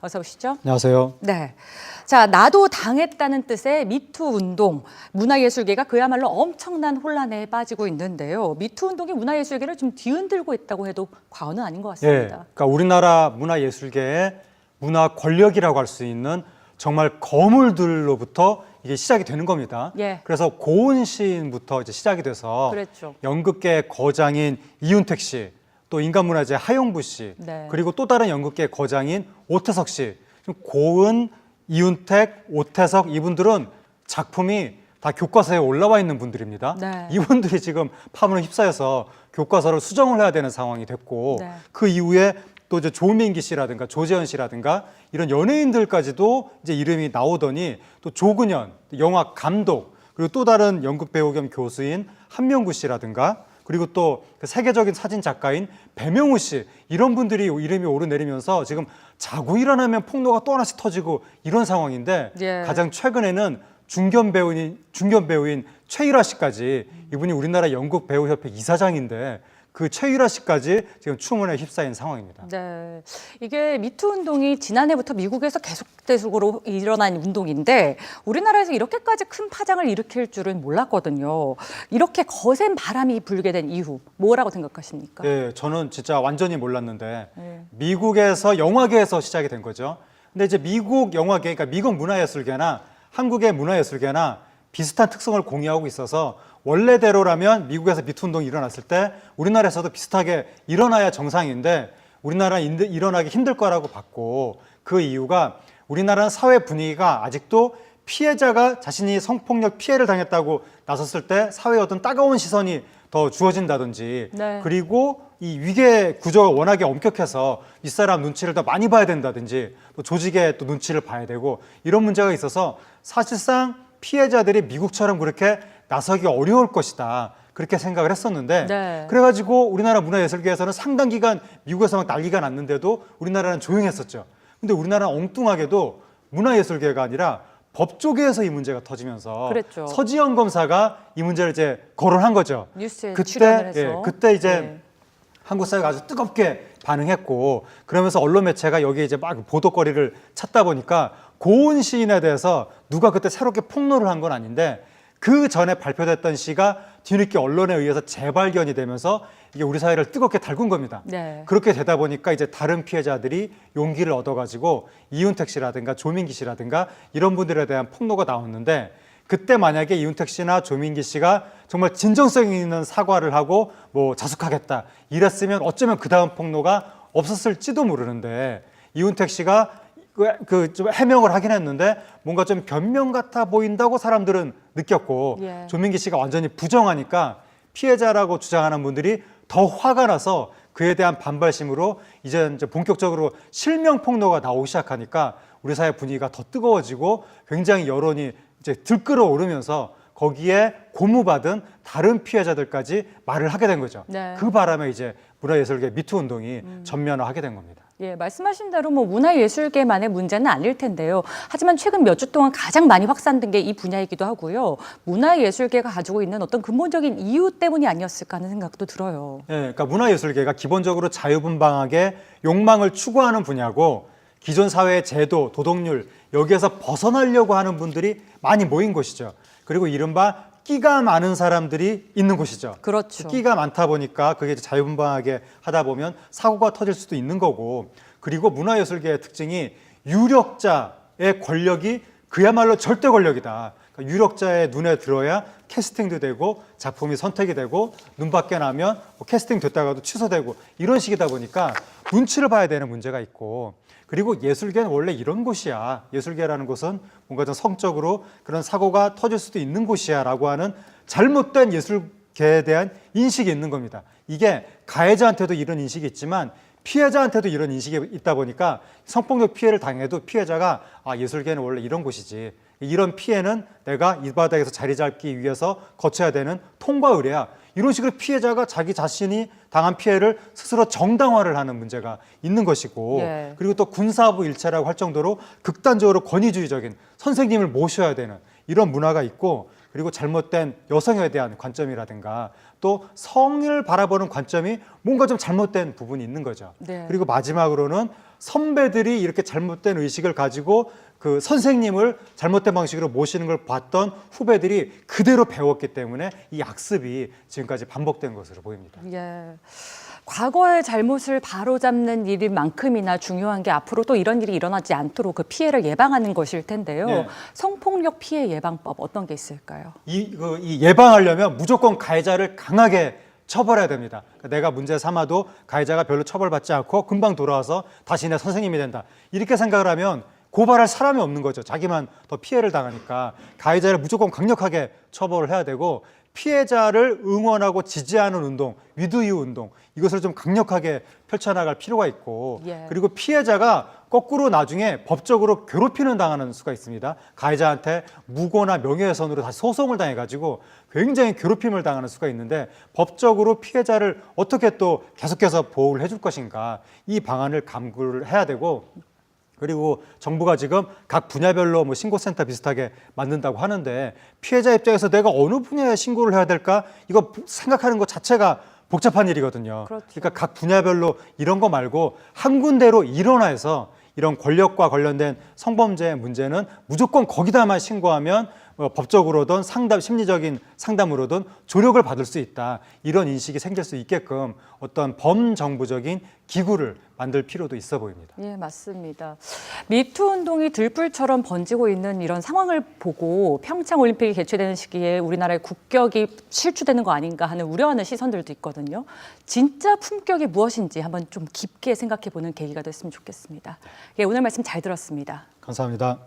어서 오시죠. 안녕하세요. 네. 자, 나도 당했다는 뜻의 미투 운동, 문화예술계가 그야말로 엄청난 혼란에 빠지고 있는데요. 미투 운동이 문화예술계를 좀 뒤흔들고 있다고 해도 과언은 아닌 것 같습니다. 그러니까 우리나라 문화예술계의 문화 권력이라고 할 수 있는 정말 거물들로부터 이게 시작이 되는 겁니다. 예. 그래서 고은 시인부터 이제 시작이 돼서 그랬죠. 연극계 거장인 이윤택 씨, 또 인간문화재 하용부 씨, 네. 그리고 또 다른 연극계 거장인 오태석 씨, 고은, 이윤택, 오태석 이분들은 작품이 다 교과서에 올라와 있는 분들입니다. 네. 이분들이 지금 파문에 휩싸여서 교과서를 수정을 해야 되는 상황이 됐고 네. 그 이후에 또 이제 조민기 씨라든가 조재현 씨라든가 이런 연예인들까지도 이제 이름이 나오더니 또 조근현 영화 감독 그리고 또 다른 연극 배우 겸 교수인 한명구 씨라든가 그리고 또 그 세계적인 사진 작가인 배명우 씨 이런 분들이 이름이 오르내리면서 지금 자고 일어나면 폭로가 또 하나씩 터지고 이런 상황인데 예. 가장 최근에는 중견 배우인 최일화 씨까지 이분이 우리나라 연극 배우협회 이사장인데 그 최일화 씨까지 지금 추문에 휩싸인 상황입니다. 네, 이게 미투 운동이 지난해부터 미국에서 계속적으로 일어난 운동인데 우리나라에서 이렇게까지 큰 파장을 일으킬 줄은 몰랐거든요. 이렇게 거센 바람이 불게 된 이유 뭐라고 생각하십니까? 네, 저는 진짜 완전히 몰랐는데 네. 미국에서 영화계에서 시작이 된 거죠. 근데 이제 미국 영화계, 그러니까 미국 문화예술계나 한국의 문화예술계나 비슷한 특성을 공유하고 있어서 원래대로라면 미국에서 미투 운동이 일어났을 때 우리나라에서도 비슷하게 일어나야 정상인데 우리나라는 일어나기 힘들 거라고 봤고 그 이유가 우리나라는 사회 분위기가 아직도 피해자가 자신이 성폭력 피해를 당했다고 나섰을 때 사회의 어떤 따가운 시선이 더 주어진다든지 네. 그리고 이 위계 구조가 워낙에 엄격해서 윗사람 눈치를 더 많이 봐야 된다든지 또 조직의 또 눈치를 봐야 되고 이런 문제가 있어서 사실상 피해자들이 미국처럼 그렇게 나서기 어려울 것이다 그렇게 생각을 했었는데 네. 그래가지고 우리나라 문화예술계에서는 상당 기간 미국에서 막 난리가 났는데도 우리나라는 조용했었죠. 근데 우리나라는 엉뚱하게도 문화예술계가 아니라 법조계에서 이 문제가 터지면서 그랬죠. 서지현 검사가 이 문제를 이제 거론한 거죠. 뉴스에 출연을 해서. 그때 이제 네. 한국 사회가 아주 뜨겁게 반응했고 그러면서 언론 매체가 여기에 이제 막 보도거리를 찾다 보니까 고은 시인에 대해서 누가 그때 새롭게 폭로를 한 건 아닌데 그 전에 발표됐던 시가 뒤늦게 언론에 의해서 재발견이 되면서 이게 우리 사회를 뜨겁게 달군 겁니다. 네. 그렇게 되다 보니까 이제 다른 피해자들이 용기를 얻어가지고 이윤택 씨라든가 조민기 씨라든가 이런 분들에 대한 폭로가 나왔는데 그때 만약에 이윤택 씨나 조민기 씨가 정말 진정성 있는 사과를 하고 뭐 자숙하겠다 이랬으면 어쩌면 그 다음 폭로가 없었을지도 모르는데 이윤택 씨가 좀 해명을 하긴 했는데 뭔가 좀 변명 같아 보인다고 사람들은 느꼈고 예. 조민기 씨가 완전히 부정하니까 피해자라고 주장하는 분들이 더 화가 나서 그에 대한 반발심으로 이제 본격적으로 실명 폭로가 나오기 시작하니까 우리 사회 분위기가 더 뜨거워지고 굉장히 여론이 이제 들끓어 오르면서 거기에 고무받은 다른 피해자들까지 말을 하게 된 거죠. 네. 그 바람에 이제 문화예술계 미투 운동이 전면화하게 된 겁니다. 예, 말씀하신 대로 뭐 문화예술계만의 문제는 아닐 텐데요. 하지만 최근 몇 주 동안 가장 많이 확산된 게 이 분야이기도 하고요. 문화예술계가 가지고 있는 어떤 근본적인 이유 때문이 아니었을까 하는 생각도 들어요. 예, 그러니까 문화예술계가 기본적으로 자유분방하게 욕망을 추구하는 분야고 기존 사회의 제도, 도덕률 여기에서 벗어나려고 하는 분들이 많이 모인 곳이죠. 그리고 이른바 끼가 많은 사람들이 있는 곳이죠. 그렇죠. 끼가 많다 보니까 그게 이제 자유분방하게 하다 보면 사고가 터질 수도 있는 거고 그리고 문화예술계의 특징이 유력자의 권력이 그야말로 절대 권력이다. 그러니까 유력자의 눈에 들어야 캐스팅도 되고 작품이 선택이 되고 눈밖에 나면 뭐 캐스팅 됐다가도 취소되고 이런 식이다 보니까 눈치를 봐야 되는 문제가 있고 그리고 예술계는 원래 이런 곳이야. 예술계라는 곳은 뭔가 좀 성적으로 그런 사고가 터질 수도 있는 곳이야 라고 하는 잘못된 예술계에 대한 인식이 있는 겁니다. 이게 가해자한테도 이런 인식이 있지만 피해자한테도 이런 인식이 있다 보니까 성폭력 피해를 당해도 피해자가 아, 예술계는 원래 이런 곳이지. 이런 피해는 내가 이 바닥에서 자리 잡기 위해서 거쳐야 되는 통과 의례야. 이런 식으로 피해자가 자기 자신이 당한 피해를 스스로 정당화를 하는 문제가 있는 것이고 예. 그리고 또 군사부 일체라고 할 정도로 극단적으로 권위주의적인 선생님을 모셔야 되는 이런 문화가 있고 그리고 잘못된 여성에 대한 관점이라든가 또 성을 바라보는 관점이 뭔가 좀 잘못된 부분이 있는 거죠. 네. 그리고 마지막으로는 선배들이 이렇게 잘못된 의식을 가지고 그 선생님을 잘못된 방식으로 모시는 걸 봤던 후배들이 그대로 배웠기 때문에 이 악습이 지금까지 반복된 것으로 보입니다. 예. 과거의 잘못을 바로잡는 일인 만큼이나 중요한 게 앞으로 또 이런 일이 일어나지 않도록 그 피해를 예방하는 것일 텐데요. 네. 성폭력 피해 예방법 어떤 게 있을까요? 이 예방하려면 무조건 가해자를 강하게 처벌해야 됩니다. 그러니까 내가 문제 삼아도 가해자가 별로 처벌받지 않고 금방 돌아와서 다시 내 선생님이 된다. 이렇게 생각을 하면 고발할 사람이 없는 거죠. 자기만 더 피해를 당하니까 가해자를 무조건 강력하게 처벌을 해야 되고 피해자를 응원하고 지지하는 운동, 위드유 운동 이것을 좀 강력하게 펼쳐나갈 필요가 있고 예. 그리고 피해자가 거꾸로 나중에 법적으로 괴롭히는 당하는 수가 있습니다. 가해자한테 무고나 명예훼손으로 다시 소송을 당해가지고 굉장히 괴롭힘을 당하는 수가 있는데 법적으로 피해자를 어떻게 또 계속해서 보호를 해줄 것인가 이 방안을 강구를 해야 되고 그리고 정부가 지금 각 분야별로 뭐 신고센터 비슷하게 만든다고 하는데 피해자 입장에서 내가 어느 분야에 신고를 해야 될까 이거 생각하는 것 자체가 복잡한 일이거든요. 그렇죠. 그러니까 각 분야별로 이런 거 말고 한 군데로 일원화해서 이런 권력과 관련된 성범죄 문제는 무조건 거기다만 신고하면 법적으로든 심리적인 상담으로든 조력을 받을 수 있다. 이런 인식이 생길 수 있게끔 어떤 범정부적인 기구를 만들 필요도 있어 보입니다. 예, 맞습니다. 미투 운동이 들불처럼 번지고 있는 이런 상황을 보고 평창 올림픽이 개최되는 시기에 우리나라의 국격이 실추되는 거 아닌가 하는 우려하는 시선들도 있거든요. 진짜 품격이 무엇인지 한번 좀 깊게 생각해 보는 계기가 됐으면 좋겠습니다. 예, 오늘 말씀 잘 들었습니다. 감사합니다.